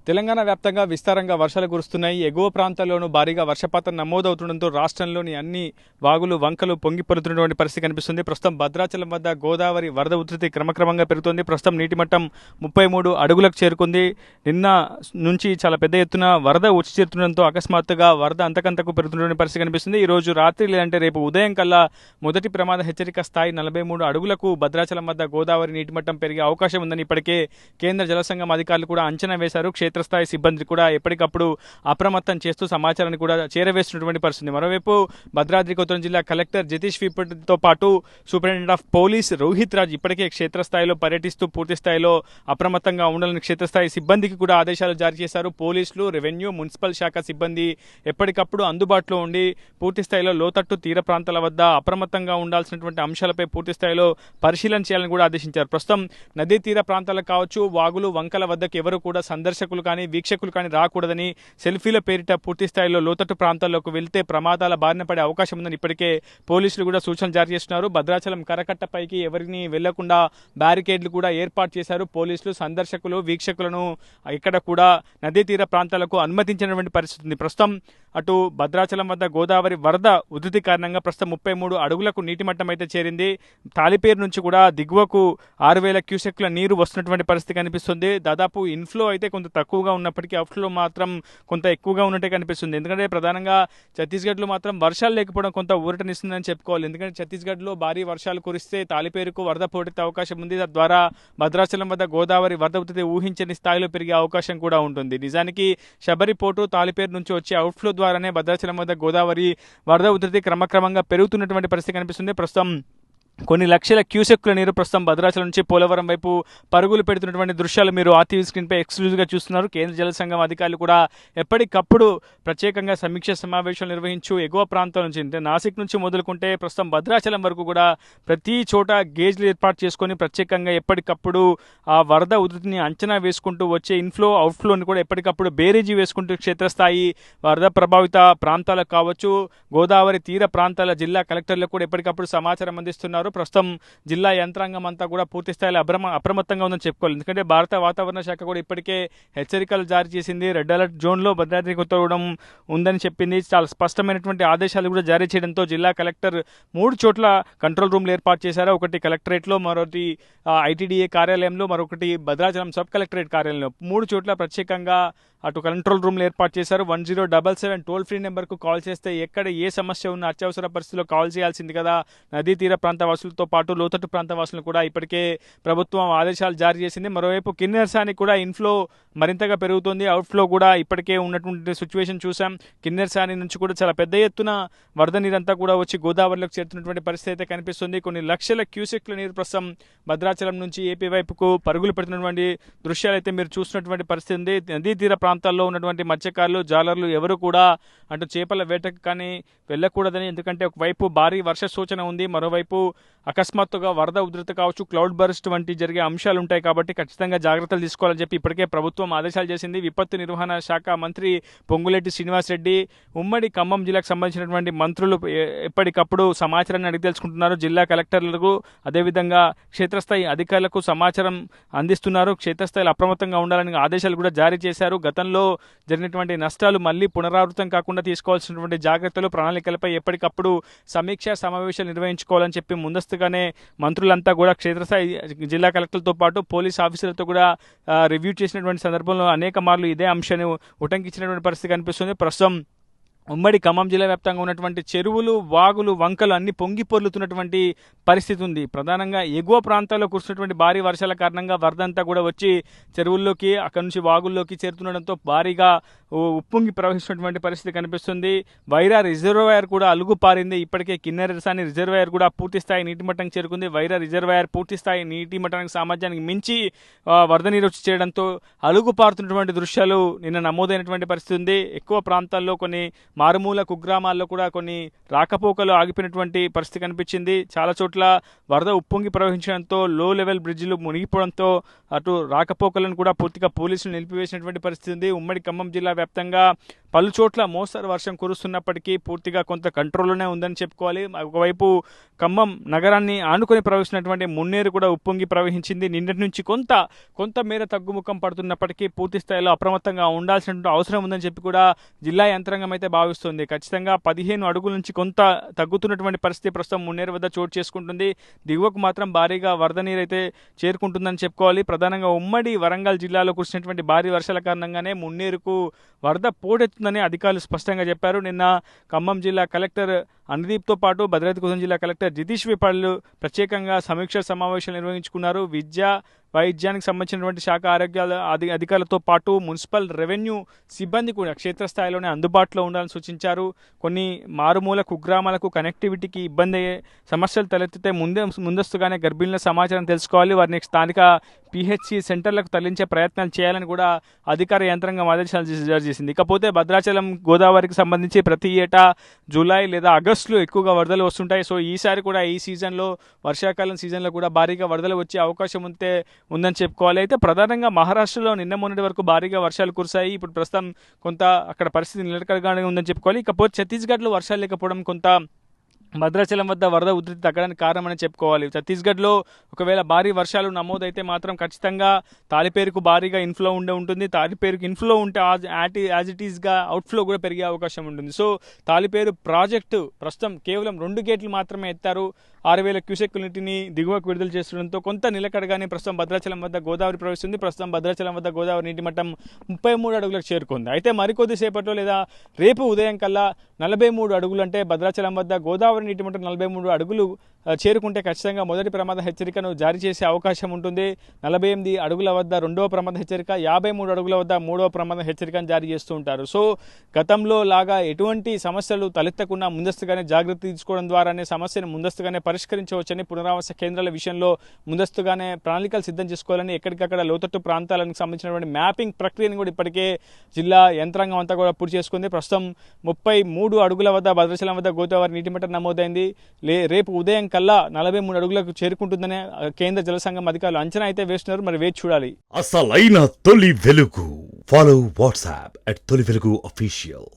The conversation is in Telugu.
తెలంగాణ వ్యాప్తంగా విస్తారంగా వర్షాలు కురుస్తున్నాయి. ఎగువ ప్రాంతాల్లోనూ భారీగా వర్షపాతం నమోదవుతుండటంతో రాష్ట్రంలోని అన్ని వాగులు, వంకలు పొంగిపొరుతున్నటువంటి పరిస్థితి కనిపిస్తుంది. ప్రస్తుతం భద్రాచలం వద్ద గోదావరి వరద ఉధృతి క్రమక్రమంగా పెరుగుతోంది. ప్రస్తుతం నీటి మట్టం 33 అడుగులకు చేరుకుంది. నిన్న నుంచి చాలా పెద్ద ఎత్తున వరద వచ్చి చేరుతుండటంతో అకస్మాత్తుగా వరద అంతకంతకు పెరుగుతున్నటువంటి పరిస్థితి కనిపిస్తుంది. ఈ రోజు రాత్రి లేదంటే రేపు ఉదయం కల్లా మొదటి ప్రమాద హెచ్చరిక స్థాయి 43 అడుగులకు భద్రాచలం వద్ద గోదావరి నీటి మట్టం పెరిగే అవకాశం ఉందని ఇప్పటికే కేంద్ర జల సంఘం అధికారులు కూడా అంచనా వేశారు. క్షేత్రస్థాయి సిబ్బంది కూడా ఎప్పటికప్పుడు అప్రమత్తం చేస్తూ సమాచారాన్ని కూడా చేరవేస్తున్నటువంటి పరిస్థితి. మరోవైపు భద్రాద్రి కొత్తగూడెం జిల్లా కలెక్టర్ జతీష్ వీపటితో పాటు superintendent of police Rohit Raj ఇప్పటికే క్షేత్రస్థాయిలో పర్యటిస్తూ పూర్తి స్థాయిలో అప్రమత్తంగా ఉండాలని క్షేత్రస్థాయి సిబ్బందికి కూడా ఆదేశాలు జారీ చేశారు. పోలీసులు, రెవెన్యూ, మున్సిపల్ శాఖ సిబ్బంది ఎప్పటికప్పుడు అందుబాటులో ఉండి పూర్తి స్థాయిలో లోతట్టు తీర ప్రాంతాల వద్ద అప్రమత్తంగా ఉండాల్సినటువంటి అంశాలపై పూర్తి స్థాయిలో పరిశీలన చేయాలని కూడా ఆదేశించారు. ప్రస్తుతం నదీ తీర ప్రాంతాలకు కావచ్చు, వాగులు, వంకల వద్దకు ఎవరు కూడా సందర్శకులు కానీ వీక్షకులు కానీ రాకూడదని, సెల్ఫీల పేరిట పూర్తి స్థాయిలో లోతట్టు ప్రాంతాల్లోకి వెళ్తే ప్రమాదాల బారిన పడే అవకాశం ఉందని ఇప్పటికే పోలీసులు కూడా సూచనలు జారీ చేస్తున్నారు. భద్రాచలం కరకట్టపైకి ఎవరిని వెళ్లకుండా బ్యారికేడ్లు కూడా ఏర్పాటు చేశారు. పోలీసులు సందర్శకులు, వీక్షకులను ఇక్కడ కూడా నదీ తీర ప్రాంతాలకు అనుమతించినటువంటి పరిస్థితి ఉంది. ప్రస్తుతం అటు భద్రాచలం వద్ద గోదావరి వరద ఉధృతి కారణంగా ప్రస్తుతం 33 అడుగులకు నీటి మట్టం అయితే చేరింది. తాలిపేరు నుంచి కూడా దిగువకు 6000 క్యూసెక్ల నీరు వస్తున్నటువంటి పరిస్థితి కనిపిస్తుంది. దాదాపు ఇన్ఫ్లో అయితే కొంత తక్కువగా ఉన్నప్పటికీ అవుట్ఫ్లో మాత్రం కొంత ఎక్కువగా ఉన్నట్టే కనిపిస్తుంది. ఎందుకంటే ప్రధానంగా ఛత్తీస్గఢ్లో మాత్రం వర్షాలు లేకపోవడం కొంత ఊరటనిస్తుందని చెప్పుకోవాలి. ఎందుకంటే ఛత్తీస్గఢ్లో భారీ వర్షాలు కురిస్తే తాలిపేరుకు వరద పోటెత్తే అవకాశం ఉంది. తద్వారా భద్రాచలం వద్ద గోదావరి వరద ఉధృతి ఊహించని స్థాయిలో పెరిగే అవకాశం కూడా ఉంటుంది. నిజానికి శబరిపోటు, తాలిపేరు నుంచి వచ్చే అవుట్ఫ్లో ద్వారానే భద్రాచలం వద్ద గోదావరి వరద ఉధృతి క్రమక్రమంగా పెరుగుతున్నటువంటి పరిస్థితి కనిపిస్తుంది. ప్రస్తుతం కొన్ని లక్షల క్యూసెక్ల నీరు ప్రస్తుతం భద్రాచలం నుంచి పోలవరం వైపు పరుగులు పెడుతున్నటువంటి దృశ్యాలు మీరు ఆర్టీవీ స్క్రీన్పై ఎక్స్క్లూజివ్గా చూస్తున్నారు. కేంద్ర జల సంఘం అధికారులు కూడా ఎప్పటికప్పుడు ప్రత్యేకంగా సమీక్ష సమావేశాలు నిర్వహించు ఎగువ ప్రాంతాల నుంచి అంటే నాసిక్ నుంచి మొదలుకుంటే ప్రస్తుతం భద్రాచలం వరకు కూడా ప్రతి చోట గేజ్లు ఏర్పాటు చేసుకొని ప్రత్యేకంగా ఎప్పటికప్పుడు ఆ వరద ఉధృతిని అంచనా వేసుకుంటూ వచ్చే ఇన్ఫ్లో, అవుట్ఫ్లోని కూడా ఎప్పటికప్పుడు బేరేజీ వేసుకుంటూ క్షేత్రస్థాయి వరద ప్రభావిత ప్రాంతాలకు కావచ్చు, గోదావరి తీర ప్రాంతాల జిల్లా కలెక్టర్లకు కూడా ఎప్పటికప్పుడు సమాచారం అందిస్తున్నారు. ప్రస్తుతం జిల్లా యంత్రాంగం అంతా కూడా పూర్తి స్థాయిలో అప్రమత్తంగా ఉందని చెప్పుకోవాలి. ఎందుకంటే భారత వాతావరణ శాఖ కూడా ఇప్పటికే హెచ్చరికలు జారీ చేసింది. రెడ్ అలర్ట్ జోన్లో భద్రాద్రి కొత్తగూడెం ఉందని చెప్పింది. చాలా స్పష్టమైనటువంటి ఆదేశాలు కూడా జారీ చేయడంతో జిల్లా కలెక్టర్ 3 చోట్ల కంట్రోల్ రూమ్లు ఏర్పాటు చేశారు. ఒకటి కలెక్టరేట్లో, మరొకటి ఐటీడీఏ కార్యాలయంలో, మరొకటి భద్రాచలం సబ్ కలెక్టరేట్ కార్యాలయంలో 3 చోట్ల ప్రత్యేకంగా అటు కంట్రోల్ రూమ్లు ఏర్పాటు చేశారు. 1077 టోల్ ఫ్రీ నెంబర్కు కాల్ చేస్తే ఎక్కడ ఏ సమస్య ఉన్న అత్యవసర పరిస్థితుల్లో కాల్ చేయాల్సింది కదా. నదీ తీర ప్రాంత వాసులతో పాటు లోతట్టు ప్రాంత వాసులను కూడా ఇప్పటికే ప్రభుత్వం ఆదేశాలు జారీ చేసింది. మరోవైపు కిన్నెరసాని కూడా ఇన్ఫ్లో మరింతగా పెరుగుతుంది. అవుట్ఫ్లో కూడా ఇప్పటికే ఉన్నటువంటి సిచ్యువేషన్ చూసాం. కిన్నెరసాని నుంచి కూడా చాలా పెద్ద ఎత్తున వరద నీరంతా కూడా వచ్చి గోదావరిలోకి చేరుతున్నటువంటి పరిస్థితి అయితే కనిపిస్తుంది. కొన్ని లక్షల క్యూసెక్ల నీరు ప్రస్తుతం భద్రాచలం నుంచి ఏపీ వైపుకు పరుగులు పెడుతున్నటువంటి దృశ్యాలు అయితే మీరు చూసినటువంటి పరిస్థితి ఉంది. నదీ తీర ప్రాంతాల్లో ఉన్నటువంటి మత్స్యకారులు, జాలర్లు ఎవరు కూడా అటు చేపల వేటకు కానీ వెళ్ళకూడదని, ఎందుకంటే ఒకవైపు భారీ వర్ష సూచన ఉంది, మరోవైపు అకస్మాత్తుగా వరద ఉధృతి కావచ్చు, క్లౌడ్ బర్స్ట్ వంటి జరిగే అంశాలు ఉంటాయి. కాబట్టి ఖచ్చితంగా జాగ్రత్తలు తీసుకోవాలని చెప్పి ఇప్పటికే ప్రభుత్వం ఆదేశాలు చేసింది. విపత్తు నిర్వహణ శాఖ మంత్రి పొంగులేటి శ్రీనివాసరెడ్డి, ఉమ్మడి ఖమ్మం జిల్లాకు సంబంధించినటువంటి మంత్రులు ఎప్పటికప్పుడు సమాచారాన్ని అడిగి తెలుసుకుంటున్నారు. జిల్లా కలెక్టర్లకు అదేవిధంగా క్షేత్రస్థాయి అధికారులకు సమాచారం అందిస్తున్నారు. క్షేత్రస్థాయిలో అప్రమత్తంగా ఉండాలని ఆదేశాలు కూడా జారీ చేశారు. గతంలో జరిగినటువంటి నష్టాలు మళ్లీ పునరావృతం కాకుండా తీసుకోవాల్సినటువంటి జాగ్రత్తలు, ప్రణాళికలపై ఎప్పటికప్పుడు సమీక్ష సమావేశాలు నిర్వహించుకోవాలని చెప్పి ముందస్తుగానే మంత్రులంతా కూడా క్షేత్రస్థాయి జిల్లా కలెక్టర్లతో పాటు పోలీస్ ఆఫీసర్లతో కూడా రివ్యూ చేసినటువంటి సందర్భంలో అనేక మార్లు ఇదే అంశాన్ని ఉటంకించినటువంటి పరిస్థితి కనిపిస్తుంది. ప్రస్తుతం ఉమ్మడి ఖమ్మం జిల్లా వ్యాప్తంగా ఉన్నటువంటి చెరువులు, వాగులు, వంకలు అన్ని పొంగి పొర్లుతున్నటువంటి పరిస్థితి ఉంది. ప్రధానంగా ఎగువ ప్రాంతాల్లో కురిసినటువంటి భారీ వర్షాల కారణంగా వరద అంతా కూడా వచ్చి చెరువుల్లోకి, అక్కడి నుంచి వాగుల్లోకి చేరుతుండడంతో భారీగా ఉప్పొంగి ప్రవహిస్తున్నటువంటి పరిస్థితి కనిపిస్తుంది. వైరా రిజర్వాయర్ కూడా అలుగు పారింది. ఇప్పటికే కిన్నెరసాని రిజర్వాయర్ కూడా పూర్తి స్థాయి నీటి మట్టం చేరుకుంది. వైరా రిజర్వాయర్ పూర్తి స్థాయి నీటి మట్టానికి సామర్థ్యానికి మించి వరద నీరు వచ్చి చేయడంతో అలుగు పారుతున్నటువంటి దృశ్యాలు నిన్న నమోదైనటువంటి పరిస్థితి ఉంది. ఎక్కువ ప్రాంతాల్లో కొన్ని మారుమూల కుగ్రామాల్లో కూడా కొన్ని రాకపోకలు ఆగిపోయినటువంటి పరిస్థితి కనిపించింది. చాలా చోట్ల వరద ఉప్పొంగి ప్రవహించడంతో లో లెవెల్ బ్రిడ్జిలు మునిగిపోవడంతో అటు రాకపోకలను కూడా పూర్తిగా పోలీసులు నిలిపివేసినటువంటి పరిస్థితి ఉంది. ఉమ్మడి ఖమ్మం జిల్లా వ్యాప్తంగా పలు చోట్ల మోస్తరు వర్షం కురుస్తున్నప్పటికీ పూర్తిగా కొంత కంట్రోల్లోనే ఉందని చెప్పుకోవాలి. ఒకవైపు ఖమ్మం నగరాన్ని ఆనుకొని ప్రవహిస్తున్నటువంటి మున్నేరు కూడా ఉప్పొంగి ప్రవహించింది. నిన్నటి నుంచి కొంత మేర తగ్గుముఖం పడుతున్నప్పటికీ పూర్తి స్థాయిలో అప్రమత్తంగా ఉండాల్సినటువంటి అవసరం ఉందని చెప్పి కూడా జిల్లా యంత్రాంగం అయితే భావిస్తుంది. ఖచ్చితంగా 15 అడుగుల నుంచి కొంత తగ్గుతున్నటువంటి పరిస్థితి ప్రస్తుతం మున్నేరు వద్ద చోటు చేసుకుంటుంది. దిగువకు మాత్రం భారీగా వరద నీరు అయితే చేరుకుంటుందని చెప్పుకోవాలి. ప్రధానంగా ఉమ్మడి వరంగల్ జిల్లాలో కురిసినటువంటి భారీ వర్షాల కారణంగానే మున్నేరుకు వరద పోటెత్తుందని అధికారులు స్పష్టంగా చెప్పారు. నిన్న ఖమ్మం జిల్లా కలెక్టర్ అనుదీప్తో పాటు భద్రాద్రి కొత్తగూడెం జిల్లా కలెక్టర్ జితీష్ విపాళ్ళు ప్రత్యేకంగా సమీక్ష సమావేశాలు నిర్వహించుకున్నారు. వైద్యానికి సంబంధించినటువంటి శాఖ ఆరోగ్యాల అధికారులతో పాటు మున్సిపల్ రెవెన్యూ సిబ్బంది కూడా క్షేత్రస్థాయిలోనే అందుబాటులో ఉండాలని సూచించారు. కొన్ని మారుమూల కుగ్రామాలకు కనెక్టివిటీకి ఇబ్బంది అయ్యే సమస్యలు తలెత్తితే ముందస్తుగానే గర్భిణుల సమాచారం తెలుసుకోవాలి, వారిని స్థానిక పిహెచ్సి సెంటర్లకు తరలించే ప్రయత్నాలు చేయాలని కూడా అధికార యంత్రాంగం ఆదేశాలు జారీ చేసింది. ఇకపోతే భద్రాచలం గోదావరికి సంబంధించి ప్రతి ఏటా జూలై లేదా ఆగస్టులో ఎక్కువగా వరదలు వస్తుంటాయి. సో ఈసారి కూడా ఈ సీజన్లో వర్షాకాలం సీజన్లో కూడా భారీగా వరదలు వచ్చే అవకాశం ఉందని చెప్పుకోవాలి. అయితే ప్రధానంగా మహారాష్ట్రలో నిన్న మొన్నటి వరకు భారీగా వర్షాలు కురిశాయి. ఇప్పుడు ప్రస్తుతం కొంత అక్కడ పరిస్థితి నిలకడగానే ఉందని చెప్పుకోవాలి. ఇకపోతే ఛత్తీస్గఢ్లో వర్షాలు లేకపోవడం కొంత భద్రాచలం వద్ద వరద ఉధృతి తగ్గడానికి కారణమని చెప్పుకోవాలి. ఛత్తీస్గఢ్లో ఒకవేళ భారీ వర్షాలు నమోదైతే మాత్రం ఖచ్చితంగా తాలిపేరుకు భారీగా ఇన్ఫ్లో ఉంటుంది. తాలిపేరుకు ఇన్ఫ్లో ఉంటే యాజ్ ఇట్ ఈస్గా అవుట్ఫ్లో కూడా పెరిగే అవకాశం ఉంటుంది. సో తాలిపేరు ప్రాజెక్టు ప్రస్తుతం కేవలం 2 గేట్లు మాత్రమే ఎత్తారు. 6,000 క్యూసెక్కుల నీటిని దిగువకు విడుదల చేస్తుండడంతో కొంత నిలకడగానే ప్రస్తుతం భద్రాచలం వద్ద గోదావరి ప్రవహిస్తుంది. ప్రస్తుతం భద్రాచలం వద్ద గోదావరి నీటి మట్టం 33 అడుగులకు చేరుకుంది. అయితే మరికొద్ది సేపట్లో లేదా రేపు ఉదయం కల్లా 43 అడుగులు, అంటే భద్రాచలం వద్ద గోదావరి నీటి మట్టం 43 అడుగులు చేరుకుంటే ఖచ్చితంగా మొదటి ప్రమాద హెచ్చరికను జారీ చేసే అవకాశం ఉంటుంది. 48 అడుగుల వద్ద రెండవ ప్రమాద హెచ్చరిక, 53 అడుగుల వద్ద మూడవ ప్రమాద హెచ్చరికను జారీ చేస్తూ ఉంటారు. సో గతంలో లాగా ఎటువంటి సమస్యలు తలెత్తకుండా ముందస్తుగానే జాగ్రత్త తీసుకోవడం ద్వారానే సమస్యను ముందస్తుగానే పరిష్కరించవచ్చని, పునరావాస కేంద్రాల విషయంలో ముందస్తుగానే ప్రణాళికలు సిద్ధం చేసుకోవాలని, ఎక్కడికక్కడ లోతట్టు ప్రాంతాలకు సంబంధించినటువంటి మ్యాపింగ్ ప్రక్రియను కూడా ఇప్పటికే జిల్లా యంత్రాంగం అంతా కూడా పూర్తి చేసుకుంది. ప్రస్తుతం 33 అడుగుల వద్ద భద్రాచలం వద్ద గోదావరి నీటి మట్టం నమోదైంది. రేపు ఉదయం కల్లా 43 అడుగులకు చేరుకుంటుందని కేంద్ర జల సంఘం అధికారులు అంచనా అయితే వేస్తున్నారు. మరి వేచి చూడాలి. అసలైన తొలి వెలుగు. ఫాలో వాట్సాప్ @తొలి వెలుగు official.